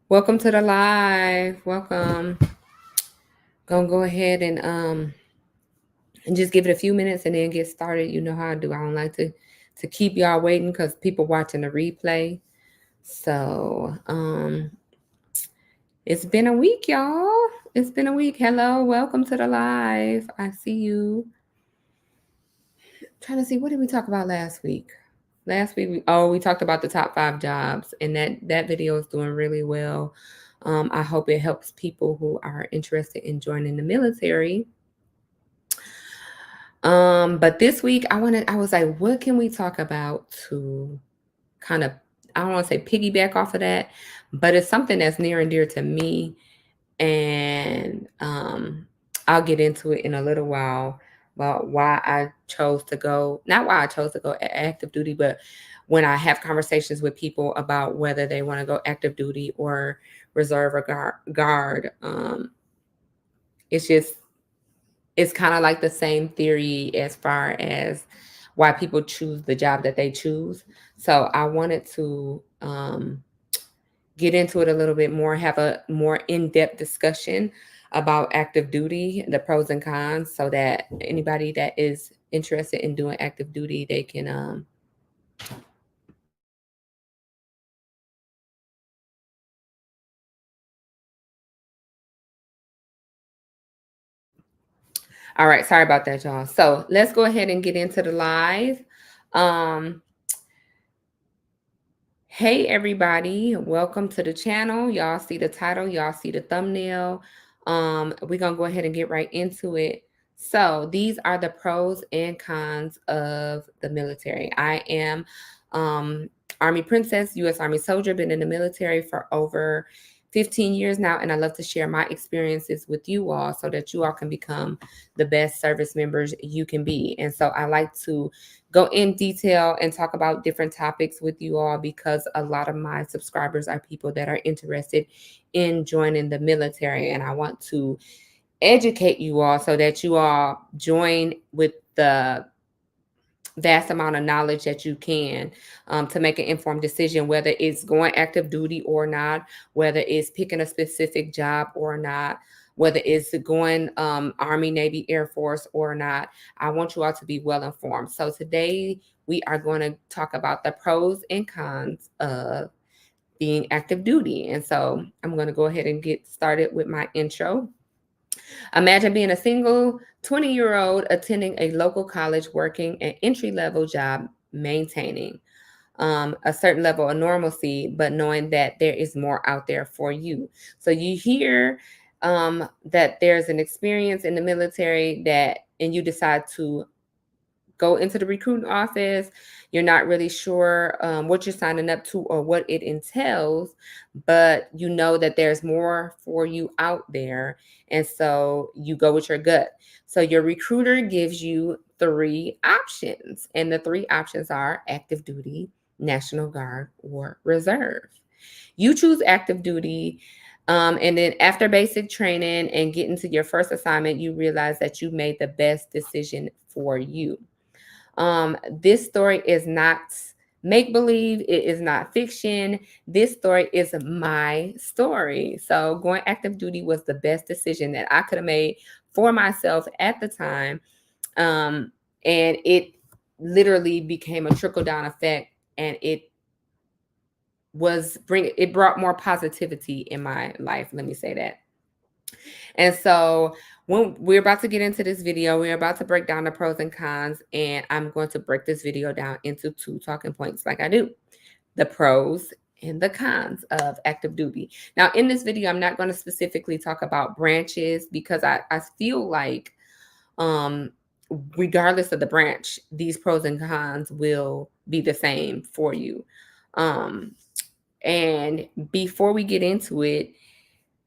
Welcome to the live. Welcome. Gonna go ahead and just give it a few minutes and then get started. You know how I do. I don't like to keep y'all waiting because people watching the replay. So it's been a week, y'all. It's been a week. Hello, welcome to the live. I see you. Trying to see what did we talk about last week? Last week we talked about the top 5 jobs, and that video is doing really well. I hope it helps people who are interested in joining the military. But this week I was like, what can we talk about to kind of, I don't want to say piggyback off of that, but it's something that's near and dear to me. And I'll get into it in a little while about why I chose to go, not why I chose to go active duty, but when I have conversations with people about whether they want to go active duty or reserve or guard, it's just it's kind of like the same theory as far as why people choose the job that they choose. So I wanted to get into it a little bit more, have a more in-depth discussion about active duty, the pros and cons, so that anybody that is interested in doing active duty, they can all right, sorry about that, y'all. So let's go ahead and get into the live. Um, Hey everybody, welcome to the channel. Y'all see the title, y'all see the thumbnail. We're gonna go ahead and get right into it. So these are the pros and cons of the military. I am Army Princess, U.S. Army soldier, been in the military for over 15 years now, and I love to share my experiences with you all so that you all can become the best service members you can be. And so I like to go in detail and talk about different topics with you all because a lot of my subscribers are people that are interested in joining the military, and I want to educate you all so that you all join with the vast amount of knowledge that you can, to make an informed decision, whether it's going active duty or not, whether it's picking a specific job or not, whether it's going Army, Navy, Air Force or not. I want you all to be well informed. So today we are going to talk about the pros and cons of being active duty. And so I'm going to go ahead and get started with my intro. Imagine being a single 20-year-old attending a local college, working an entry-level job, maintaining a certain level of normalcy, but knowing that there is more out there for you. So you hear that there's an experience in the military and you decide to go into the recruiting office. You're not really sure what you're signing up to or what it entails, but you know that there's more for you out there. And so you go with your gut. So your recruiter gives you 3 options, and the 3 options are active duty, National Guard, or reserve. You choose active duty. And then after basic training and getting to your first assignment, you realize that you made the best decision for you. This story is not make believe, it is not fiction. This story is my story. So, going active duty was the best decision that I could have made for myself at the time. And it literally became a trickle down effect, and it brought more positivity in my life. Let me say that. And so when we're about to get into this video, we're about to break down the pros and cons, and I'm going to break this video down into 2 talking points like I do. The pros and the cons of active duty. Now, in this video, I'm not going to specifically talk about branches because I feel like um regardless of the branch, these pros and cons will be the same for you. Um and before we get into it,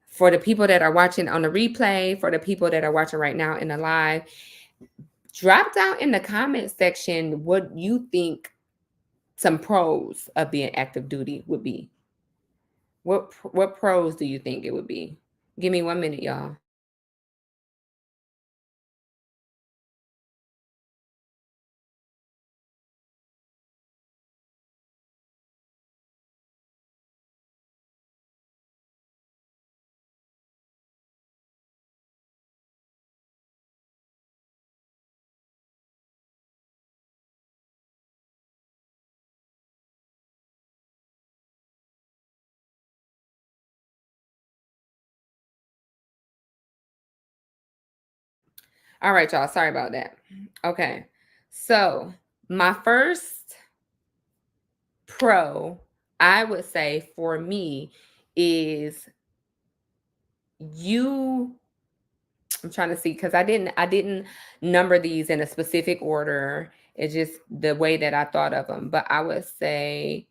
for the people that are watching on the replay, for the people that are watching right now in the live, drop down in the comment section what you think some pros of being active duty would be. What pros do you think it would be? Give me 1 minute, y'all. All right, y'all. Sorry about that. Okay. So, my first pro, I would say for me, is you I'm trying to see because I didn't number these in a specific order. It's just the way that I thought of them. But I would say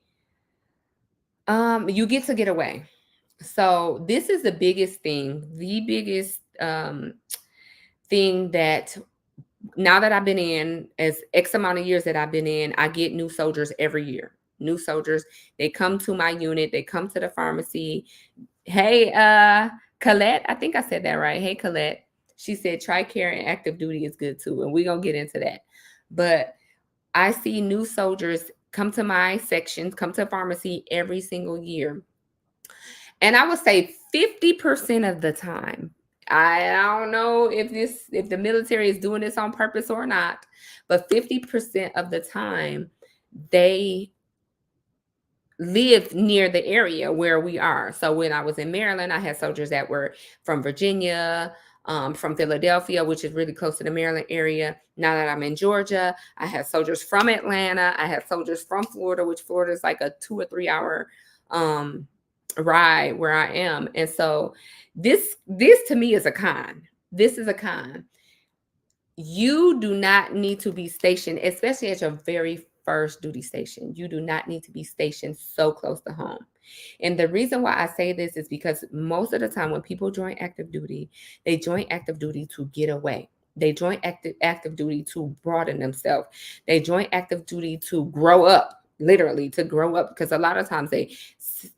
you get away. So this is the biggest thing, the biggest thing that now that I've been in as X amount of years that I've been in, I get new soldiers every year. New soldiers, they come to my unit, they come to the pharmacy. Hey, Colette, I think I said that right. Hey, Colette. She said TRICARE and active duty is good too. And we're going to get into that. But I see new soldiers come to my sections, come to pharmacy every single year. And I would say 50% of the time, I don't know if the military is doing this on purpose or not, but 50% of the time they live near the area where we are. So when I was in Maryland, I had soldiers that were from Virginia, from Philadelphia, which is really close to the Maryland area. Now that I'm in Georgia, I have soldiers from Atlanta. I have soldiers from Florida, which Florida is like a 2 or 3 hour ride where I am. And so this to me is a con. This is a con. You do not need to be stationed, especially at your very first duty station. You do not need to be stationed so close to home. And the reason why I say this is because most of the time when people join active duty, they join active duty to get away. They join active duty to broaden themselves. They join active duty to grow up, literally to grow up, because a lot of times they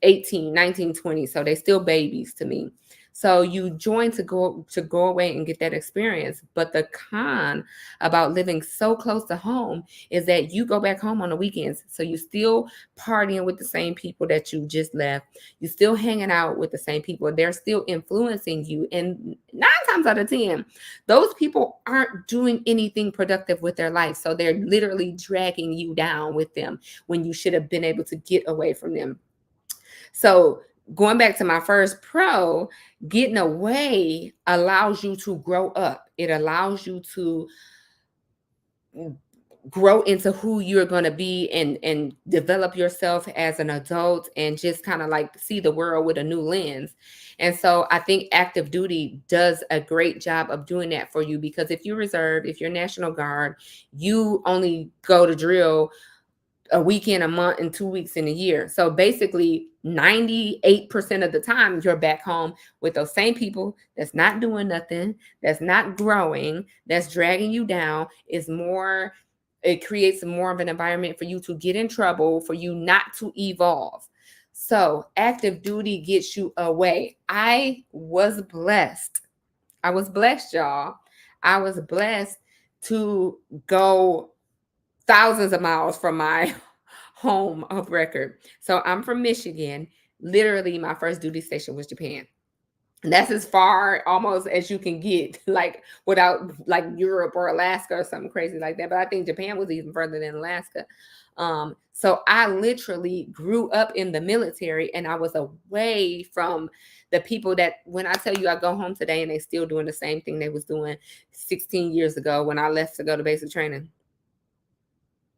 18, 19, 20, so they still babies to me. So you join to go away and get that experience. But the con about living so close to home is that you go back home on the weekends. So you still partying with the same people that you just left. You still hanging out with the same people. They're still influencing you. And 9 times out of 10, those people aren't doing anything productive with their life. So they're literally dragging you down with them when you should have been able to get away from them. So going back to my first pro, getting away allows you to grow up. It allows you to grow into who you're going to be and develop yourself as an adult and just kind of like see the world with a new lens. And so I think active duty does a great job of doing that for you, because if you're reserve, if you're National Guard, you only go to drill a weekend, a month, and 2 weeks in a year. So basically 98% of the time you're back home with those same people that's not doing nothing, that's not growing, that's dragging you down. It creates more of an environment for you to get in trouble, for you not to evolve. So active duty gets you away. I was blessed, y'all. I was blessed to go thousands of miles from my home of record. So I'm from Michigan. Literally, my first duty station was Japan. And that's as far almost as you can get, like without like Europe or Alaska or something crazy like that. But I think Japan was even further than Alaska. So I literally grew up in the military, and I was away from the people that, when I tell you I go home today and they still doing the same thing they was doing 16 years ago when I left to go to basic training.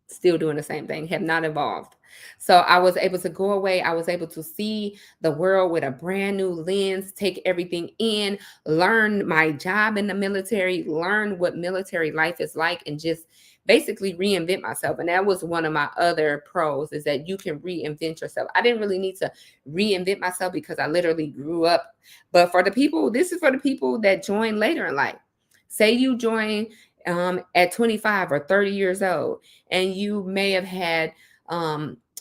Still doing the same thing, have not evolved. So I was able to go away. I was able to see the world with a brand new lens, take everything in, learn my job in the military, learn what military life is like, and just basically reinvent myself. And that was one of my other pros, is that you can reinvent yourself. I didn't really need to reinvent myself because I literally grew up. But for the people, this is for the people that join later in life. Say you join at 25 or 30 years old, and you may have had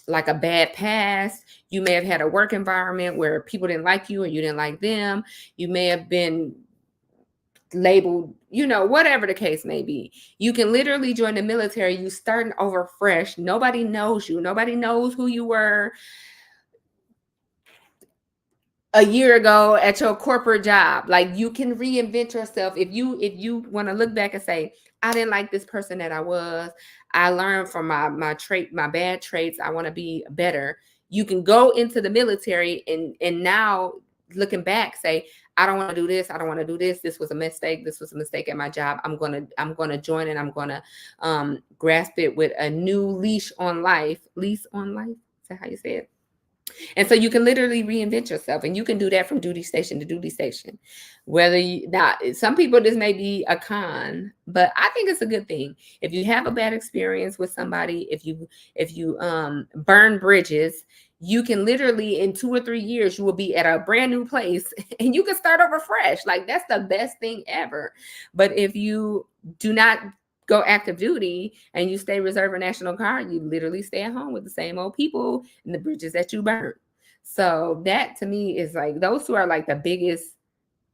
like a bad past. You may have had a work environment where people didn't like you or you didn't like them. You may have been labeled, whatever the case may be. You can literally join the military. You starting over fresh. Nobody knows you. Nobody knows who you were a year ago at your corporate job. Like, you can reinvent yourself. If you want to look back and say, I didn't like this person that I was, I learned from my bad traits, I want to be better. You can go into the military and now looking back, say, I don't want to do this. I don't want to do this. This was a mistake. This was a mistake at my job. I'm gonna join and I'm gonna grasp it with a new leash on life. Lease on life. Is that how you say it? And so you can literally reinvent yourself, and you can do that from duty station to duty station. Whether you now, some people, this may be a con, but I think it's a good thing. If you have a bad experience with somebody, if you burn bridges, you can literally in 2 or 3 years you will be at a brand new place and you can start over fresh. Like, that's the best thing ever. But if you do not go active duty and you stay reserve or National Guard, you literally stay at home with the same old people and the bridges that you burn. So that to me is like, those two are like the biggest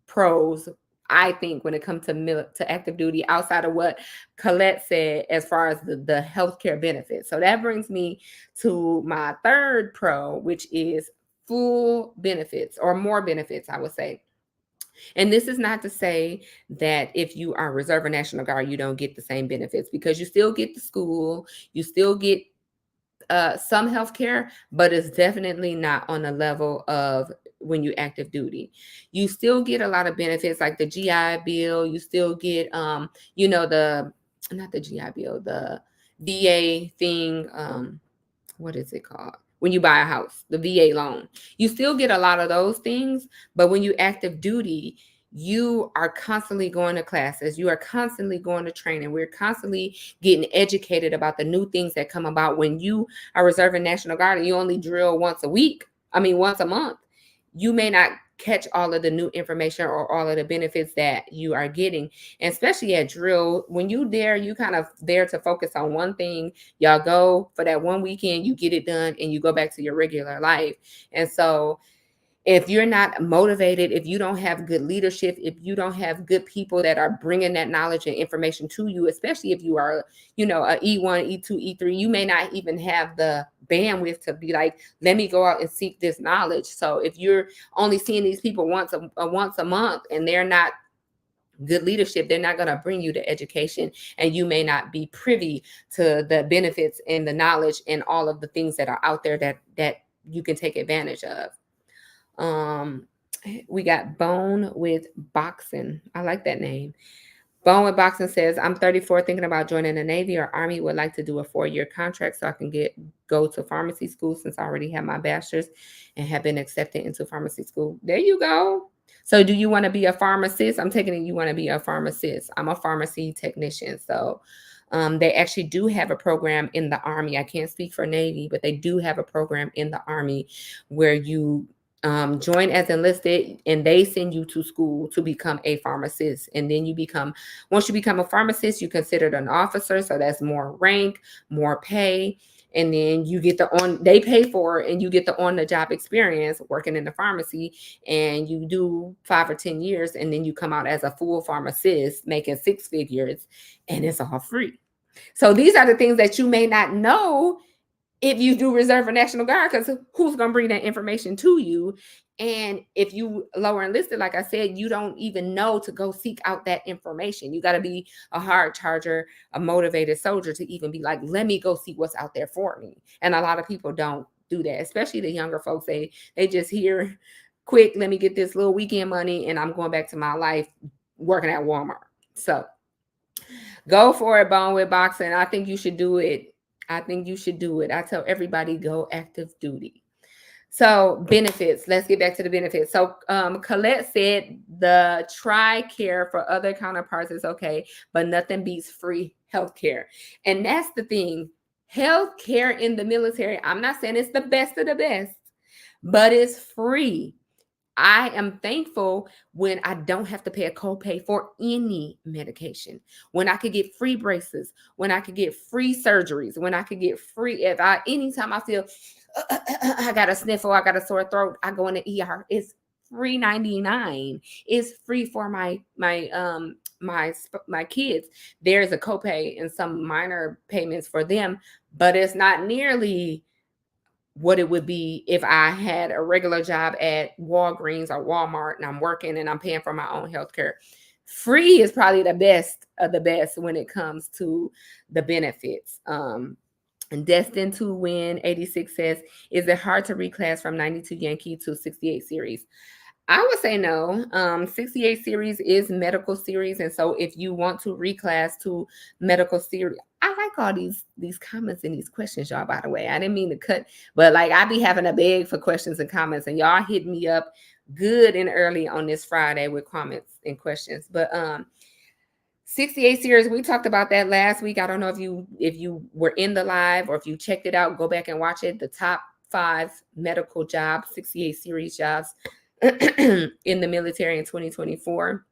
pros, I think, when it comes to active duty, outside of what Colette said as far as the healthcare benefits. So that brings me to my third pro, which is full benefits, or more benefits, I would say. And this is not to say that if you are Reserve or National Guard, you don't get the same benefits, because you still get the school, you still get some health care, but it's definitely not on the level of when you active duty. You still get a lot of benefits like the GI Bill. You still get, the, not the GI Bill, the VA thing. What is it called? When you buy a house, the VA loan. You still get a lot of those things, but when you active duty, you are constantly going to classes. You are constantly going to training. We're constantly getting educated about the new things that come about. When you are reserving National Guard and you only drill once a month, you may not catch all of the new information or all of the benefits that you are getting. And especially at drill, when you there, you kind of there to focus on one thing. Y'all go for that one weekend, you get it done, and you go back to your regular life. And so if you're not motivated, if you don't have good leadership, if you don't have good people that are bringing that knowledge and information to you, especially if you are, a E1, E2, E3, you may not even have the bandwidth to be like, let me go out and seek this knowledge. So if you're only seeing these people once a month and they're not good leadership, they're not going to bring you the education, and you may not be privy to the benefits and the knowledge and all of the things that are out there that you can take advantage of. We got Bone with Boxing. I like that name. Bone with Boxing says, I'm 34, thinking about joining the Navy or Army. Would like to do a 4-year contract so I can go to pharmacy school, since I already have my bachelor's and have been accepted into pharmacy school. There you go. So do you want to be a pharmacist? I'm taking it you want to be a pharmacist. I'm a pharmacy technician. So they actually do have a program in the Army. I can't speak for Navy, but they do have a program in the Army where you join as enlisted and they send you to school to become a pharmacist. And then once you become a pharmacist, you're considered an officer. So that's more rank, more pay. And then you get they pay for it, and you get the on-the-job experience working in the pharmacy, and you do 5 or 10 years, and then you come out as a full pharmacist making 6 figures, and it's all free. So these are the things that you may not know if you do reserve for National Guard, because who's going to bring that information to you? And if you lower enlisted, like I said, you don't even know to go seek out that information. You got to be a hard charger, a motivated soldier to even be like, let me go see what's out there for me. And a lot of people don't do that, especially the younger folks. They just hear quick, let me get this little weekend money and I'm going back to my life working at Walmart. So go for it, Bone with Boxing. I think you should do it. I tell everybody, go active duty. So benefits, let's get back to the benefits. So Colette said the TRICARE for other counterparts is okay, but nothing beats free healthcare. And that's the thing. Healthcare in the military, I'm not saying it's the best of the best, but it's free. I am thankful when I don't have to pay a copay for any medication, when I could get free braces, when I could get free surgeries, when I could get free, anytime I feel I got a sniffle, I got a sore throat, I go in the ER. It's free 99. It's free for my kids. There's a copay and some minor payments for them, but it's not nearly what it would be if I had a regular job at Walgreens or Walmart and I'm working and I'm paying for my own healthcare. Free is probably the best of the best when it comes to the benefits. And Destined to Win 86 says, is it hard to reclass from 92 Yankee to 68 series? I would say no. 68 series is medical series, and so if you want to reclass to medical series, I like all these comments and these questions, y'all. By the way, I didn't mean to cut, but like I be having a beg for questions and comments, and y'all hit me up good and early on this Friday with comments and questions. But 68 series, we talked about that last week. I don't know if you were in the live or if you checked it out, go back and watch it. The top 5 medical jobs, 68 series jobs in the military in 2024.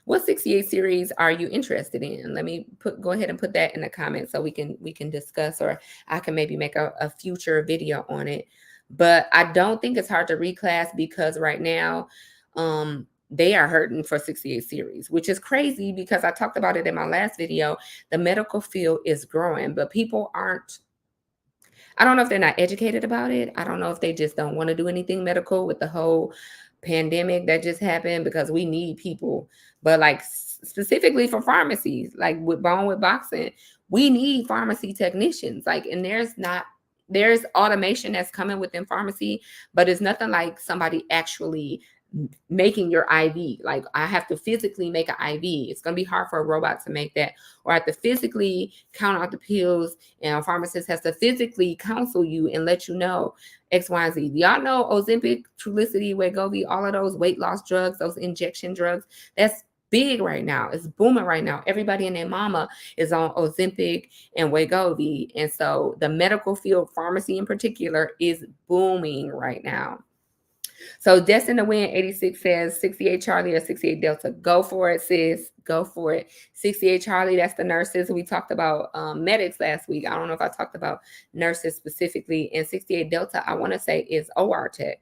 What 68 series are you interested in? Let me go ahead and put that in the comments so we can discuss, or I can maybe make a future video on it. But I don't think it's hard to reclass because right now they are hurting for 68 series, which is crazy because I talked about it in my last video. The medical field is growing, but people aren't, I don't know if they're not educated about it. I don't know if they just don't want to do anything medical with the whole pandemic that just happened, because we need people. But like specifically for pharmacies, like with Bone with Boxing, we need pharmacy technicians. Like, and there's automation that's coming within pharmacy, but it's nothing like somebody actually making your IV. Like I have to physically make an IV. It's going to be hard for a robot to make that, or I have to physically count out the pills, and a pharmacist has to physically counsel you and let you know X, Y, and Z. Y'all know Ozempic, Trulicity, Wegovy, all of those weight loss drugs, those injection drugs, that's big right now. It's booming right now. Everybody and their mama is on Ozempic and Wegovy. And so the medical field, pharmacy in particular, is booming right now. So Destined to Win 86 says 68 Charlie or 68 Delta. Go for it, sis. Go for it. 68 Charlie, that's the nurses. We talked about medics last week. I don't know if I talked about nurses specifically. And 68 Delta, I want to say, is OR tech.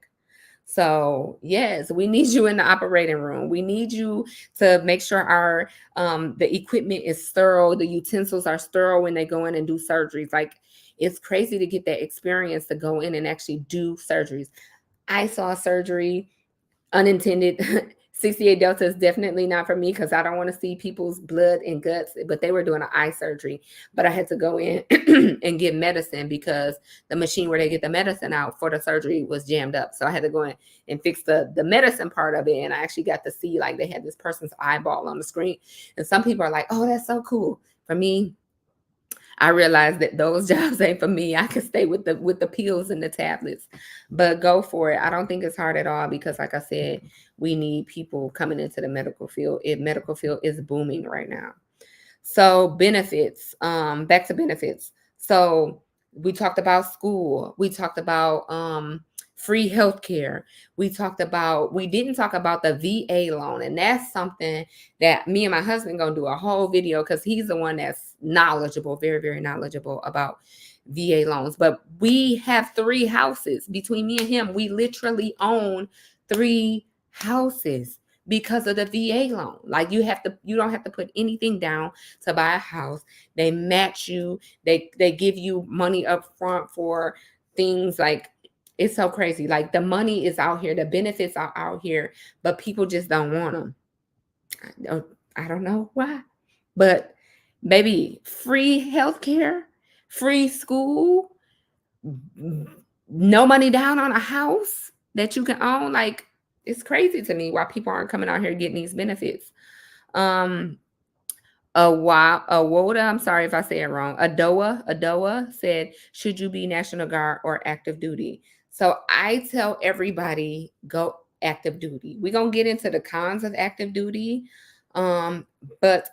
So yes, we need you in the operating room. We need you to make sure our the equipment is thorough, the utensils are thorough when they go in and do surgeries. Like, it's crazy to get that experience to go in and actually do surgeries. I saw surgery unintended. 68 Delta is definitely not for me because I don't want to see people's blood and guts, but they were doing an eye surgery. But I had to go in and get medicine because the machine where they get the medicine out for the surgery was jammed up. So I had to go in and fix the medicine part of it. And I actually got to see, like, they had this person's eyeball on the screen. And some people are like, oh, that's so cool. For me, I realized that those jobs ain't for me. I can stay with the pills and the tablets, but go for it. I don't think it's hard at all because, like I said, we need people coming into the medical field. Medical field is booming right now. So benefits, back to benefits. So we talked about school. We talked about free healthcare. We didn't talk about the VA loan. And that's something that me and my husband gonna do a whole video because he's the one that's knowledgeable, very, very knowledgeable about VA loans. But we have 3 houses between me and him. We literally own 3 houses because of the VA loan. Like, you don't have to put anything down to buy a house. They match you. They give you money up front for things. Like, it's so crazy. Like, the money is out here, the benefits are out here, but people just don't want them. I don't know why, but maybe free healthcare, free school, no money down on a house that you can own. Like, it's crazy to me why people aren't coming out here getting these benefits. Awoda, I'm sorry if I say it wrong. Adoa said, should you be National Guard or active duty? So I tell everybody, go active duty. We're gonna get into the cons of active duty. But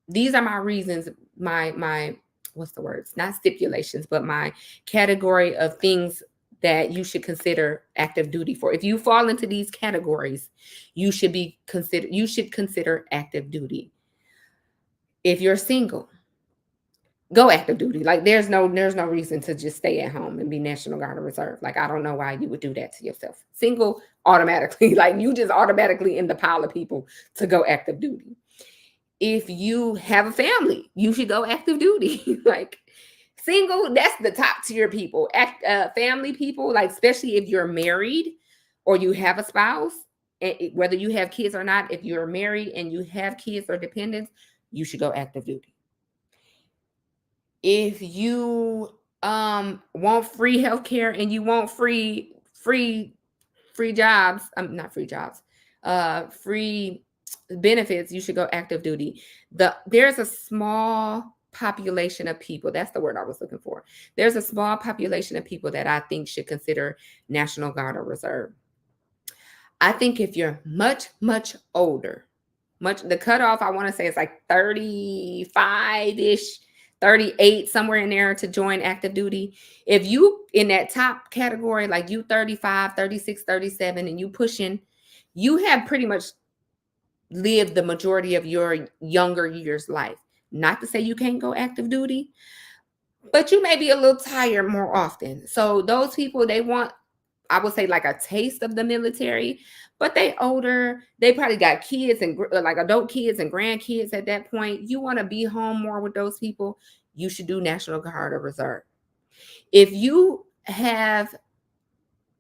these are my reasons, my what's the words? Not stipulations, but my category of things that you should consider active duty for. If you fall into these categories, you should consider active duty. If you're single, go active duty. Like, there's no reason to just stay at home and be National Guard or Reserve. Like, I don't know why you would do that to yourself. Single, automatically, like, you just automatically in the pile of people to go active duty. If you have a family, you should go active duty. Like, single, that's the top tier people. Family people, like, especially if you're married or you have a spouse, and whether you have kids or not, if you're married and you have kids or dependents, you should go active duty. If you want free healthcare and you want free free jobs, not free jobs, free benefits, you should go active duty. There's a small population of people, that's the word I was looking for. There's a small population of people that I think should consider National Guard or Reserve. I think if you're much, much older, the cutoff I want to say is like 35-ish, 38, somewhere in there to join active duty. If you in that top category, like you 35, 36, 37, and you pushing, you have pretty much lived the majority of your younger years life. Not to say you can't go active duty, but you may be a little tired more often. So those people, they want, I would say, like a taste of the military, but they older, they probably got kids and like adult kids and grandkids at that point. You want to be home more with those people, you should do National Guard or Reserve. If you have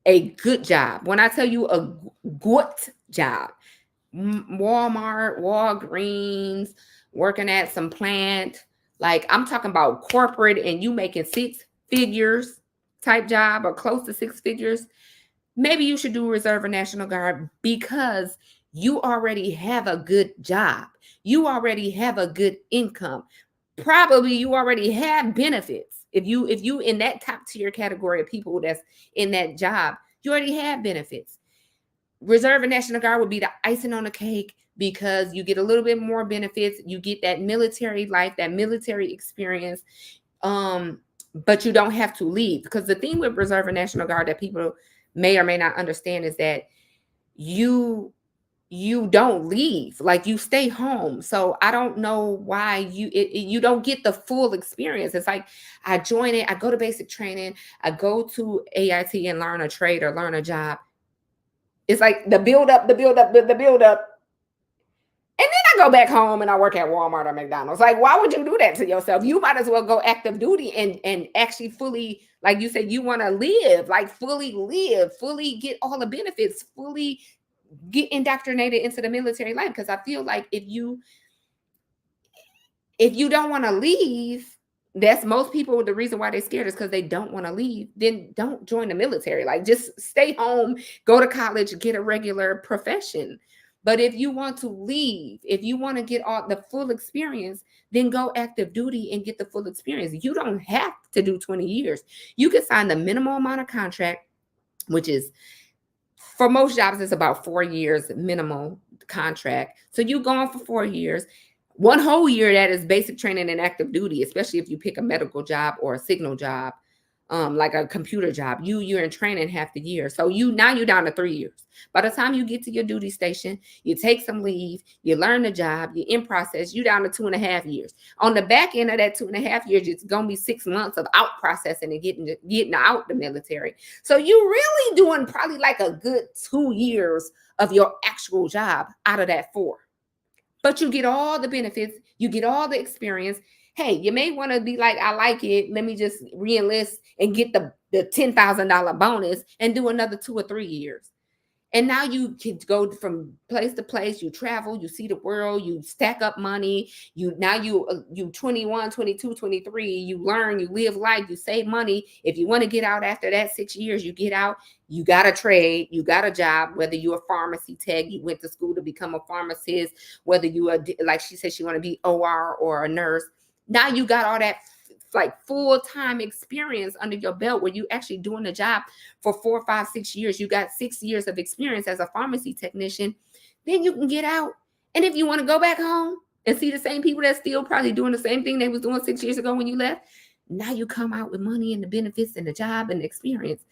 a good job, when I tell you a good job, Walmart, Walgreens, working at some plant, like I'm talking about corporate, and you making 6 figures type job or close to 6 figures, maybe you should do Reserve or National Guard because you already have a good job. You already have a good income. Probably you already have benefits. If you in that top tier category of people that's in that job, you already have benefits. Reserve and National Guard would be the icing on the cake because you get a little bit more benefits. You get that military life, that military experience. But you don't have to leave, because the thing with Reserve and National Guard that people may or may not understand is that you don't leave, like you stay home. So I don't know why you don't get the full experience. It's like I join it, I go to basic training, I go to AIT and learn a trade or learn a job. It's like the build up, and then I go back home and I work at Walmart or McDonald's. Like, why would you do that to yourself? You might as well go active duty and actually fully, like you said, you want to live, like fully live, fully get all the benefits, fully get indoctrinated into the military life. Because I feel like if you don't want to leave, that's most people, the reason why they're scared is because they don't want to leave. Then don't join the military. Like, just stay home, go to college, get a regular profession. But if you want to leave, if you want to get all the full experience, then go active duty and get the full experience. You don't have to do 20 years. You can sign the minimal amount of contract, which is, for most jobs, it's about 4 years minimal contract. So you go on for 4 years. 1 whole year that is basic training and active duty, especially if you pick a medical job or a signal job, like a computer job. You're in training half the year. So you're down to 3 years. By the time you get to your duty station, you take some leave, you learn the job, you're in process, you're down to 2.5 years. On the back end of that 2.5 years, it's gonna be 6 months of out processing and getting out the military. So you're really doing probably like a good 2 years of your actual job out of that 4. But you get all the benefits, you get all the experience. Hey, you may want to be like, I like it, let me just re-enlist and get the $10,000 bonus and do another 2 or 3 years. And now you can go from place to place, you travel, you see the world, you stack up money, you 21, 22, 23, you learn, you live life, you save money. If you want to get out after that 6 years, you get out, you got a trade, you got a job, whether you're a pharmacy tech, you went to school to become a pharmacist, whether you are, like she said, she want to be OR or a nurse. Now you got all that like full-time experience under your belt where you actually doing the job for 4, 5, 6 years. You got 6 years of experience as a pharmacy technician. Then you can get out. And if you want to go back home and see the same people that's still probably doing the same thing they was doing 6 years ago when you left, now you come out with money and the benefits and the job and the experience.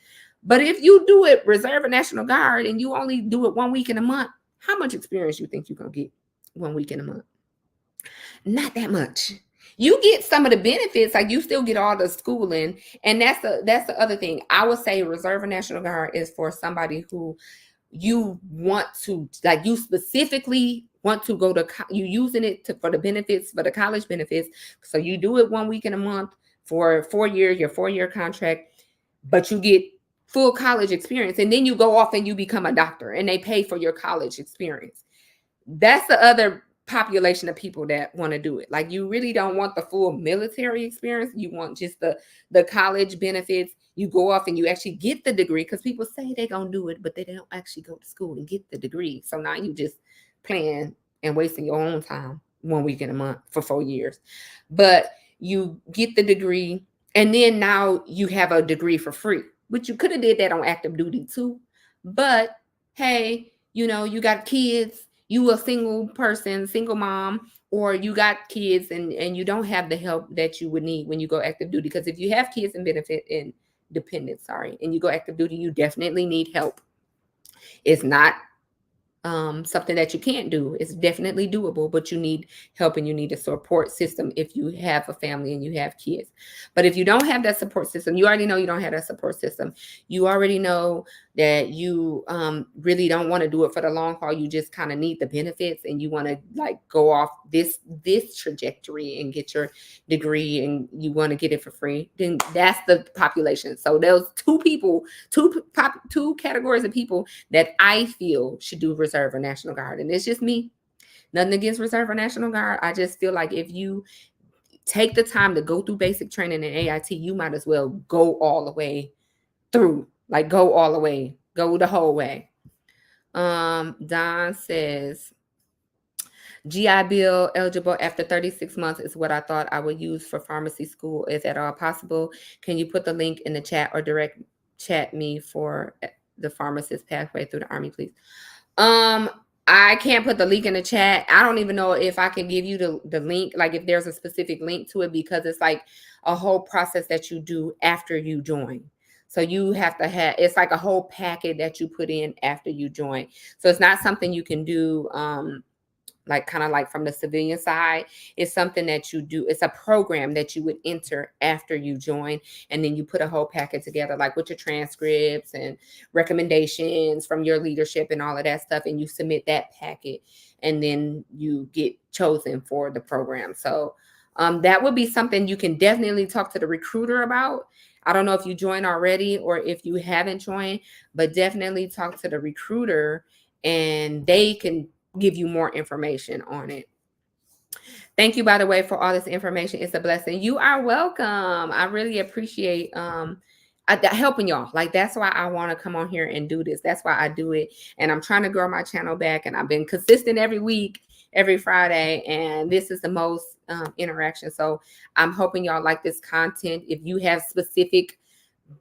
But if you do it Reserve and National Guard and you only do it 1 week in a month, how much experience you think you're going to get 1 week in a month? Not that much. You get some of the benefits, like you still get all the schooling, and that's the other thing. I would say Reserve and National Guard is for somebody who you want to, like, you specifically want to go to, you using it for the benefits, for the college benefits. So you do it 1 week in a month for 4 years, your 4-year contract, but you get full college experience, and then you go off and you become a doctor, and they pay for your college experience. That's the other population of people that want to do it. Like, you really don't want the full military experience. You want just the college benefits. you go off and you actually get the degree, because people say they're going to do it, but they don't actually go to school and get the degree. So now you just playing and wasting your own time 1 week in a month for 4 years. But you get the degree, and then now you have a degree for free, which you could have did that on active duty too. But hey, you got kids, you a single person, single mom, or you got kids and you don't have the help that you would need when you go active duty. Because if you have kids and benefit and dependents, and you go active duty, you definitely need help. It's not something that you can't do. It's definitely doable, but you need help and you need a support system if you have a family and you have kids. But if you don't have that support system, you already know you don't have that support system. You already know that you really don't want to do it for the long haul. You just kind of need the benefits and you want to like go off this trajectory and get your degree and you want to get it for free. Then that's the population. So those two categories of people that I feel should do Reserve or National Guard. And it's just me. Nothing against Reserve or National Guard. I just feel like if you take the time to go through basic training in AIT, you might as well go all the way through. Like go all the way. Go the whole way. Don says, GI Bill eligible after 36 months is what I thought I would use for pharmacy school. Is at all possible? Can you put the link in the chat or direct chat me for the pharmacist pathway through the Army, please? I can't put the link in the chat. I don't even know if I can give you the link, like if there's a specific link to it, because it's like a whole process that you do after you join. So you have to have, it's like a whole packet that you put in after you join. So it's not something you can do like kind of like from the civilian side. It's something that you do. It's a program that you would enter after you join. And then you put a whole packet together, like with your transcripts and recommendations from your leadership and all of that stuff. And you submit that packet and then you get chosen for the program. So that would be something you can definitely talk to the recruiter about. I don't know if you joined already or if you haven't joined, but definitely talk to the recruiter and they can give you more information on it. Thank you, by the way, for all this information. It's a blessing. You are welcome. I really appreciate helping y'all. Like, that's why I want to come on here and do this. That's why I do it. And I'm trying to grow my channel back. And I've been consistent every week, every Friday. And this is the most interaction. So I'm hoping y'all like this content. If you have specific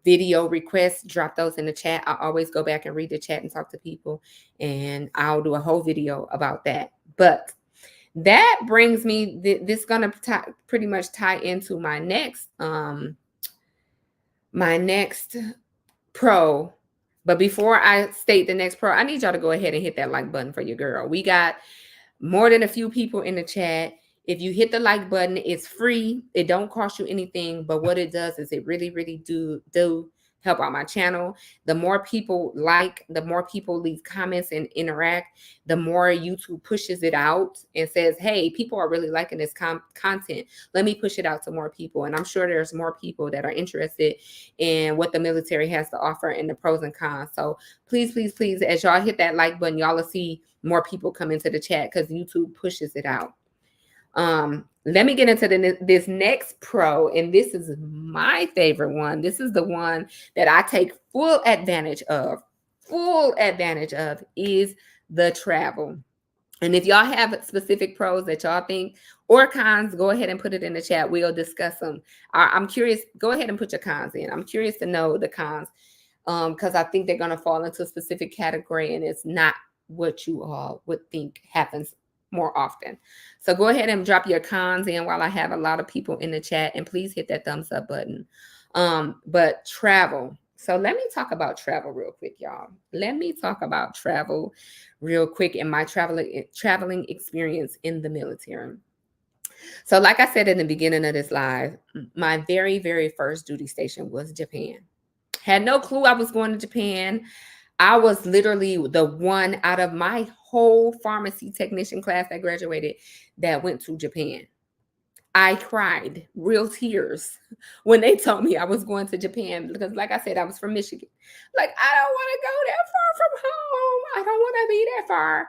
video requests, drop those in the chat. I always go back and read the chat and talk to people, and I'll do a whole video about that. But that brings me, this is gonna pretty much tie into my next pro. But before I state the next pro, I need y'all to go ahead and hit that like button for your girl. We got more than a few people in the chat. If you hit the like button, it's free. It don't cost you anything, but what it does is it really, really do help out my channel. The more people like, the more people leave comments and interact, the more YouTube pushes it out and says, hey, people are really liking this content. Let me push it out to more people. And I'm sure there's more people that are interested in what the military has to offer and the pros and cons. So please, please, please, as y'all hit that like button, y'all will see more people come into the chat because YouTube pushes it out. Let me get into this next pro, and this is my favorite one. This is the one that I take full advantage of. Full advantage of is the travel. And if y'all have specific pros that y'all think or cons, go ahead and put it in the chat. We'll discuss them. I'm curious. Go ahead and put your cons in. I'm curious to know the cons because I think they're going to fall into a specific category, and it's not what you all would think happens more often. So go ahead and drop your cons in while I have a lot of people in the chat, and please hit that thumbs up button. But travel. So let me talk about travel real quick, y'all. Let me talk about travel real quick and my traveling experience in the military. So like I said in the beginning of this live, my very, very first duty station was Japan. Had no clue I was going to Japan. I was literally the one out of my whole pharmacy technician class that graduated that went to Japan. I cried real tears when they told me I was going to Japan because, like I said, I was from Michigan. Like, I don't want to go that far from home. I don't want to be that far.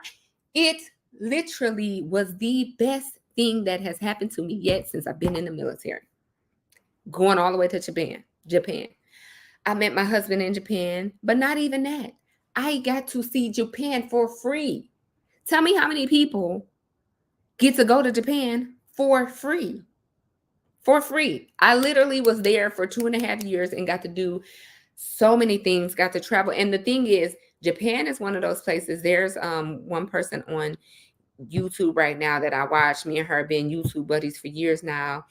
It literally was the best thing that has happened to me yet since I've been in the military. Going all the way to Japan. I met my husband in Japan, but not even that. I got to see Japan for free. Tell me how many people get to go to Japan for free. For free. I literally was there for 2.5 years and got to do so many things, got to travel. And the thing is, Japan is one of those places. There's one person on YouTube right now that I watch. Me and her have been YouTube buddies for years now.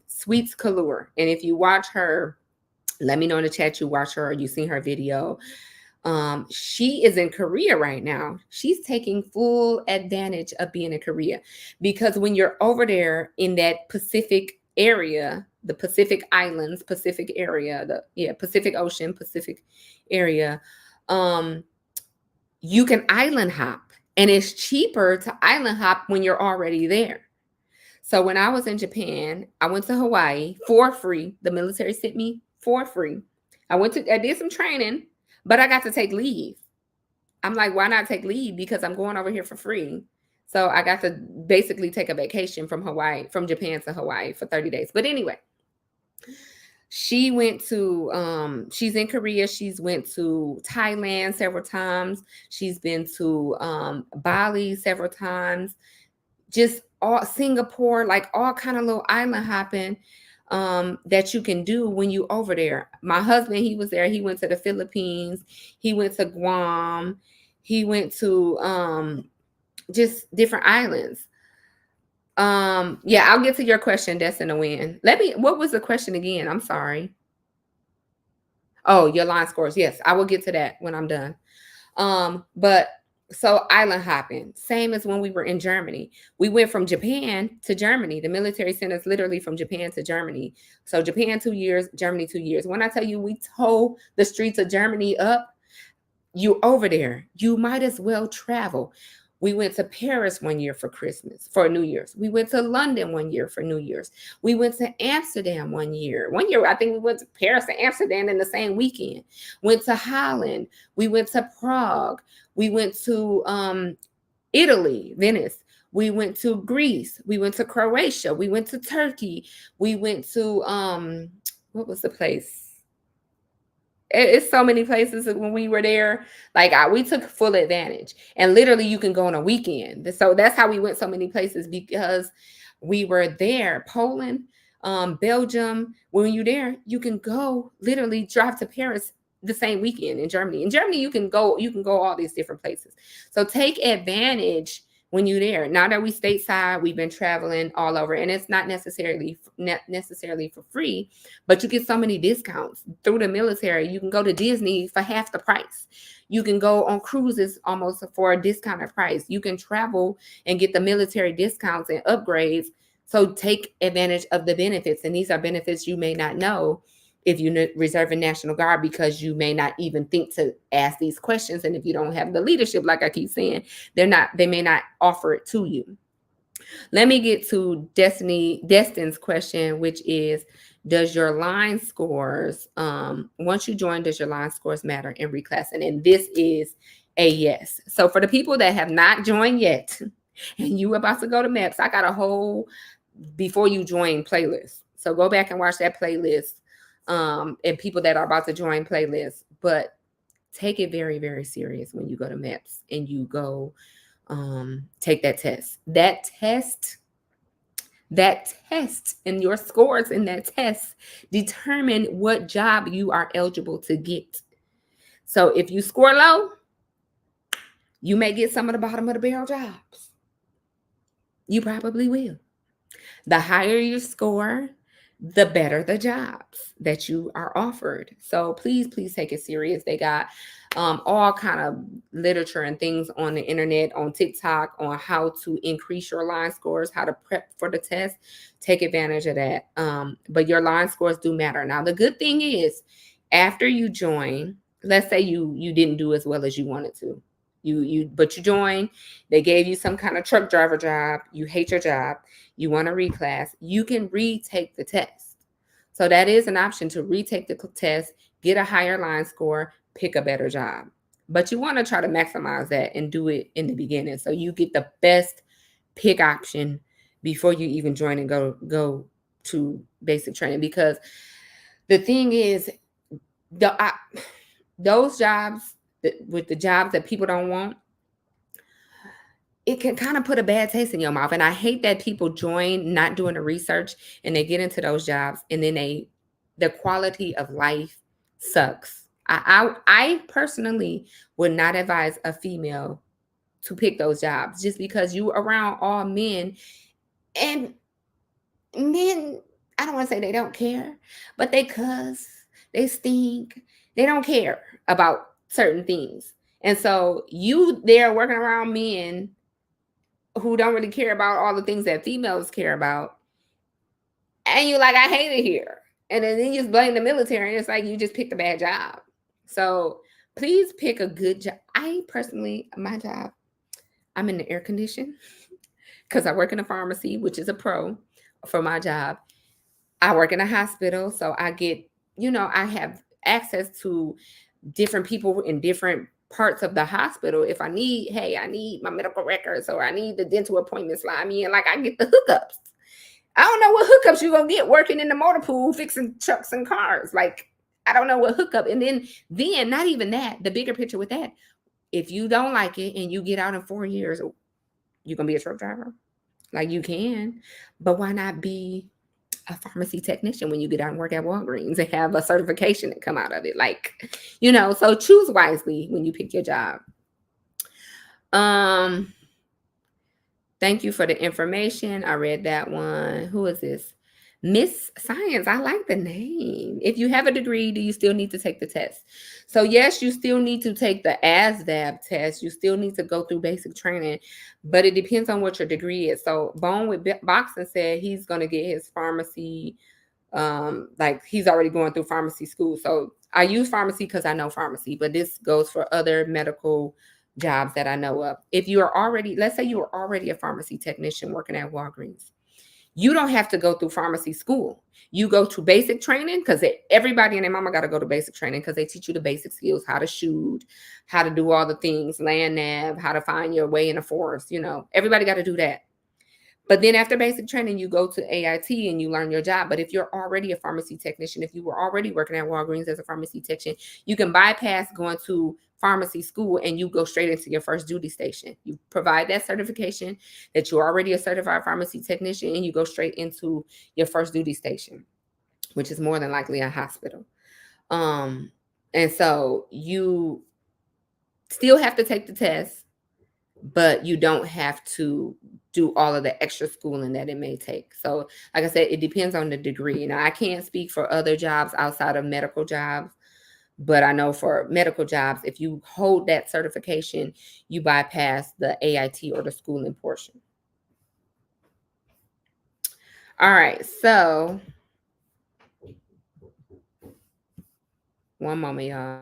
Sweets Kalur. And if you watch her, let me know in the chat you watch her or you seen her video. She is in Korea right now. She's taking full advantage of being in Korea, because when you're over there in that Pacific area, the Pacific Islands, Pacific area, Pacific Ocean, Pacific area, you can island hop, and it's cheaper to island hop when you're already there. So when I was in Japan, I went to Hawaii for free. The military sent me for free. I did some training, but I got to take leave. I'm like, why not take leave? Because I'm going over here for free. So I got to basically take a vacation from Japan to Hawaii for 30 days. But anyway, she went to, she's in Korea. She's went to Thailand several times. She's been to Bali several times. Just all Singapore, like all kind of little island hopping that you can do when you over there. My husband, he was there. He went to the Philippines. He went to Guam. He went to just different islands. Yeah, I'll get to your question, Destin to Win. What was the question again? I'm sorry. Oh, your line scores. Yes, I will get to that when I'm done. But so island hopping, same as when we were in Germany. We went from Japan to Germany. The military sent us literally from Japan to Germany. So Japan 2 years, Germany 2 years. When I tell you we tore the streets of Germany up, you over there, you might as well travel. We went to Paris 1 year for Christmas, for New Year's. We went to London 1 year for New Year's. We went to Amsterdam 1 year. 1 year, I think we went to Paris and Amsterdam in the same weekend. Went to Holland. We went to Prague. We went to Italy, Venice. We went to Greece. We went to Croatia. We went to Turkey. We went to, what was the place? It's so many places when we were there. Like we took full advantage, and literally you can go on a weekend. So that's how we went so many places, because we were there. Poland, Belgium. When you're there, you can go literally drive to Paris the same weekend. In Germany, you can go all these different places. So take advantage when you're there. Now that we stateside, we've been traveling all over, and it's not necessarily for free, but you get so many discounts through the military. You can go to Disney for half the price. You can go on cruises almost for a discounted price. You can travel and get the military discounts and upgrades. So take advantage of the benefits, and these are benefits you may not know if you reserve a National Guard, because you may not even think to ask these questions. And if you don't have the leadership, like I keep saying, they may not offer it to you. Let me get to Destin's question, which is, does your line scores, once you join, does your line scores matter in reclassing? And this is a yes. So for the people that have not joined yet, and you about to go to MEPS, I got a whole before you join playlist. So go back and watch that playlist. And people that are about to join playlists, but take it very, very serious when you go to MEPS and you go take that test. That test and your scores in that test determine what job you are eligible to get. So if you score low, you may get some of the bottom of the barrel jobs. You probably will. The higher your score, the better the jobs that you are offered. So please take it serious. They got all kind of literature and things on the internet, on TikTok, on how to increase your line scores, how to prep for the test. Take advantage of that. But your line scores do matter. Now, the good thing is, after you join, let's say you didn't do as well as you wanted to. But you joined, they gave you some kind of truck driver job, you hate your job, you want to reclass, you can retake the test. So that is an option, to retake the test, get a higher line score, pick a better job. But you want to try to maximize that and do it in the beginning, so you get the best pick option before you even join and go to basic training. Because the thing is, those jobs with the jobs that people don't want, it can kind of put a bad taste in your mouth. And I hate that people join not doing the research and they get into those jobs and then the quality of life sucks. I personally would not advise a female to pick those jobs just because you around all men, and men, I don't want to say they don't care, but they cuss, they stink, they don't care about certain things. And so you there working around men who don't really care about all the things that females care about, and you like, I hate it here. And then you just blame the military, and it's like you just picked a bad job. So please pick a good job. I personally, my job, I'm in the air condition because I work in a pharmacy, which is a pro for my job. I work in a hospital, so I get, I have access to different people in different parts of the hospital. If I need, hey, I need my medical records or I need the dental appointment, slide me in. Like I get the hookups. I don't know what hookups you're gonna get working in the motor pool fixing trucks and cars. Like I don't know what hookup. And then not even that. The bigger picture with that, if you don't like it and you get out in 4 years, you're gonna be a truck driver. Like you can, but why not be a pharmacy technician when you get out and work at Walgreens and have a certification that come out of it? Like, so choose wisely when you pick your job. Thank you for the information. I read that one. Who is this? Miss Science. I like the name. If you have a degree, do you still need to take the test? So yes, you still need to take the ASVAB test. You still need to go through basic training, but it depends on what your degree is. So Bone with Boxing said he's going to get his pharmacy, like he's already going through pharmacy school. So I use pharmacy because I know pharmacy, but this goes for other medical jobs that I know of. If you are already, let's say you are already a pharmacy technician working at Walgreens, you don't have to go through pharmacy school. You go to basic training because everybody and their mama got to go to basic training because they teach you the basic skills, how to shoot, how to do all the things, land nav, how to find your way in the forest. Everybody got to do that. But then after basic training, you go to AIT and you learn your job. But if you're already a pharmacy technician, if you were already working at Walgreens as a pharmacy technician, you can bypass going to pharmacy school and you go straight into your first duty station. You provide that certification that you're already a certified pharmacy technician and you go straight into your first duty station, which is more than likely a hospital. And so you still have to take the test, but you don't have to do all of the extra schooling that it may take. So like I said, it depends on the degree. Now I can't speak for other jobs outside of medical jobs, but I know for medical jobs, if you hold that certification, you bypass the AIT or the schooling portion. All right, so one moment, y'all.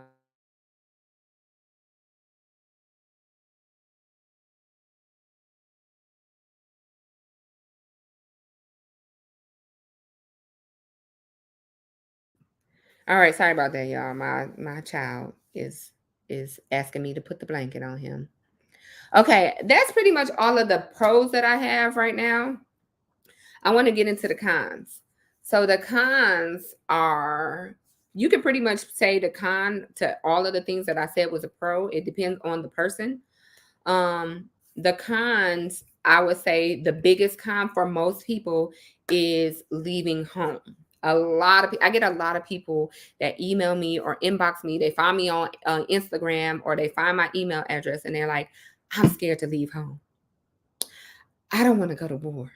All right, sorry about that, y'all. My child is asking me to put the blanket on him. Okay, that's pretty much all of the pros that I have right now. I want to get into the cons. So the cons are, you can pretty much say the con to all of the things that I said was a pro. It depends on the person. The cons, I would say the biggest con for most people is leaving home. I get a lot of people that email me or inbox me. They find me on Instagram or they find my email address and they're like, I'm scared to leave home. I don't want to go to war.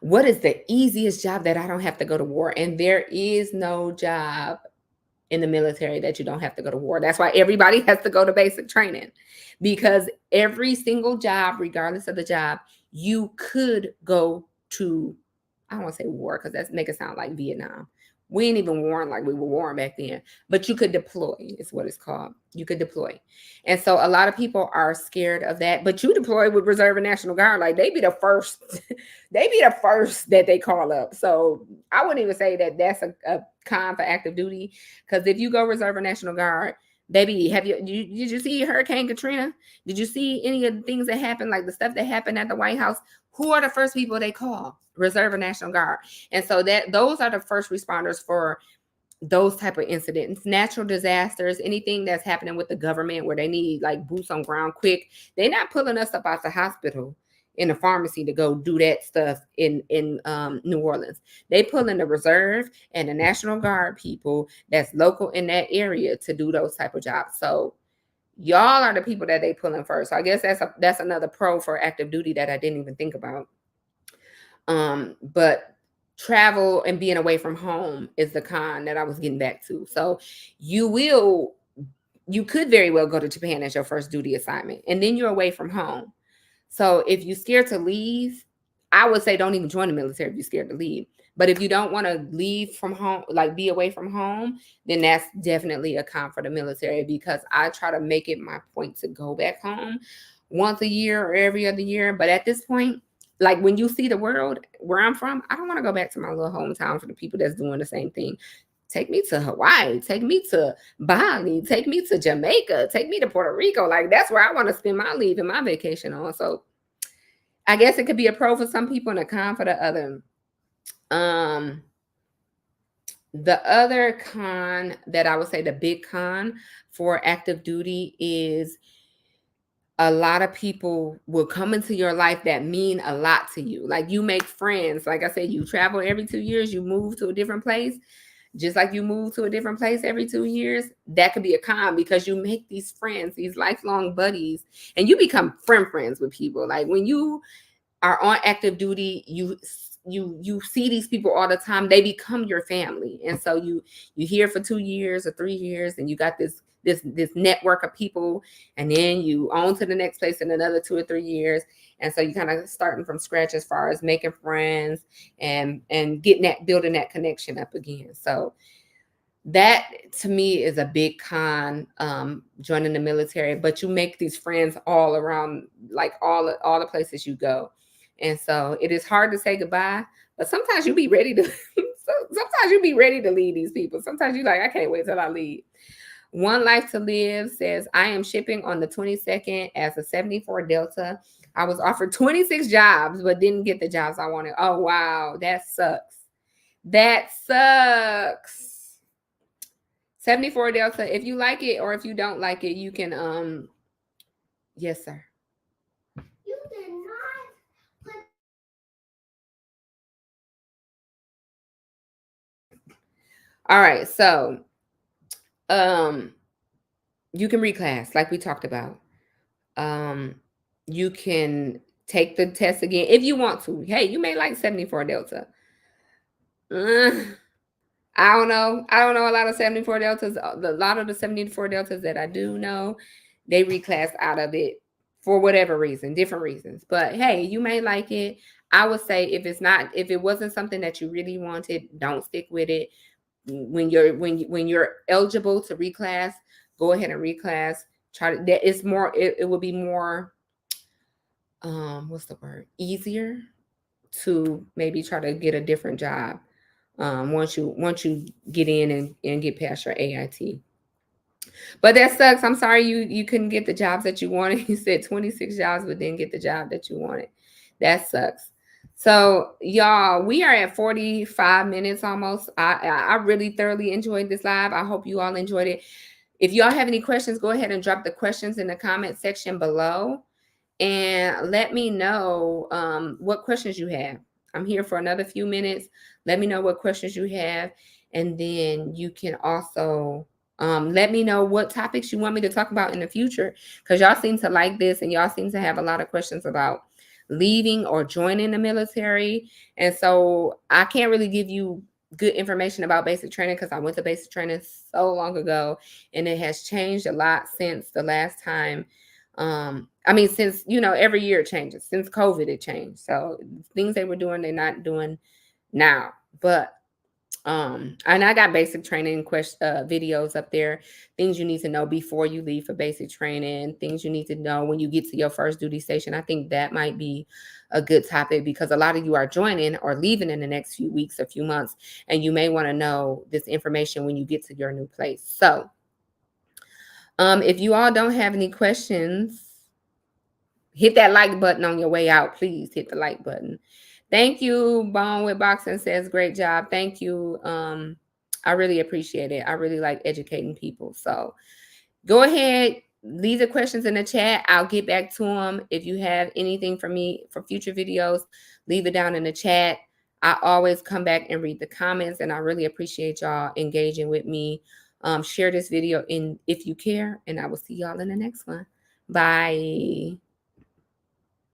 What is the easiest job that I don't have to go to war? And there is no job in the military that you don't have to go to war. That's why everybody has to go to basic training, because every single job, regardless of the job, you could go to, I don't want to say war because that's make it sound like Vietnam. We ain't even warring like we were warring back then, but you could deploy is what it's called. You could deploy. And so a lot of people are scared of that, but you deploy with Reserve and National Guard. Like they be the first, they be the first that they call up. So I wouldn't even say that that's a con for active duty. Because if you go Reserve and National Guard, baby, did you see Hurricane Katrina? Did you see any of the things that happened, like the stuff that happened at the White House? Who are the first people they call? Reserve and National Guard. And so those are the first responders for those type of incidents, natural disasters, anything that's happening with the government where they need like boots on ground quick. They're not pulling us up out the hospital in the pharmacy to go do that stuff in New Orleans. They pull in the reserve and the National Guard people that's local in that area to do those type of jobs. So y'all are the people that they pulling first. So I guess that's another pro for active duty that I didn't even think about. But travel and being away from home is the con that I was getting back to. So you could very well go to Japan as your first duty assignment, and then you're away from home. So if you're scared to leave, I would say don't even join the military if you're scared to leave. But if you don't want to leave from home, like be away from home, then that's definitely a con for the military, because I try to make it my point to go back home once a year or every other year. But at this point, like when you see the world where I'm from, I don't want to go back to my little hometown for the people that's doing the same thing. Take me to Hawaii, take me to Bali, take me to Jamaica, take me to Puerto Rico. Like that's where I want to spend my leave and my vacation on. So I guess it could be a pro for some people and a con for the other. The other con that I would say, the big con for active duty, is a lot of people will come into your life that mean a lot to you. Like you make friends. Like I said, you travel every 2 years, you move to a different place. Just like you move to a different place every 2 years, that could be a con, because you make these friends, these lifelong buddies, and you become friends with people. Like when you are on active duty, you see these people all the time. They become your family, and so you here for 2 years or 3 years, and you got this network of people, and then you on to the next place in another 2 or 3 years. And so you kind of starting from scratch as far as making friends and getting that, building that connection up again. So that to me is a big con, joining the military. But you make these friends all around, like all the places you go. And so it is hard to say goodbye, but sometimes you be ready to sometimes you be ready to leave these people. Sometimes you like, I can't wait till I leave. One Life to Live says, I am shipping on the 22nd as a 74 Delta. I was offered 26 jobs, but didn't get the jobs I wanted. Oh, wow. That sucks. That sucks. 74 Delta. If you like it or if you don't like it, you can, yes, sir. You did not put. All right. So, you can reclass like we talked about. You can take the test again if you want to. Hey, you may like 74 Delta. I don't know. I don't know a lot of 74 Deltas. A lot of the 74 Deltas that I do know, they reclass out of it for whatever reason, different reasons. But hey, you may like it. I would say if it wasn't something that you really wanted, don't stick with it. When you're eligible to reclass, go ahead and reclass. Try to, that it's more, it will be more, what's the word? Easier to maybe try to get a different job, once you get in and get past your AIT. But that sucks. I'm sorry you couldn't get the jobs that you wanted. You said 26 jobs, but didn't get the job that you wanted. That sucks. So y'all, we are at 45 minutes almost. I really thoroughly enjoyed this live. I hope you all enjoyed it. If y'all have any questions, go ahead and drop the questions in the comment section below and let me know what questions you have. I'm here for another few minutes. Let me know what questions you have. And then you can also let me know what topics you want me to talk about in the future, because y'all seem to like this and y'all seem to have a lot of questions about leaving or joining the military. And so I can't really give you good information about basic training because I went to basic training so long ago and it has changed a lot since the last time. Since, every year it changes. Since COVID, it changed. So things they were doing, they're not doing now. But and I got basic training videos up there, things you need to know before you leave for basic training, things you need to know when you get to your first duty station. I think that might be a good topic because a lot of you are joining or leaving in the next few weeks or few months, and you may want to know this information when you get to your new place. So if you all don't have any questions, hit that like button on your way out. Please hit the like button. Thank you. Bone with Boxing says, great job. Thank you. I really appreciate it. I really like educating people. So go ahead, leave the questions in the chat. I'll get back to them. If you have anything for me for future videos, leave it down in the chat. I always come back and read the comments, and I really appreciate y'all engaging with me. Share this video if you care, and I will see y'all in the next one. Bye.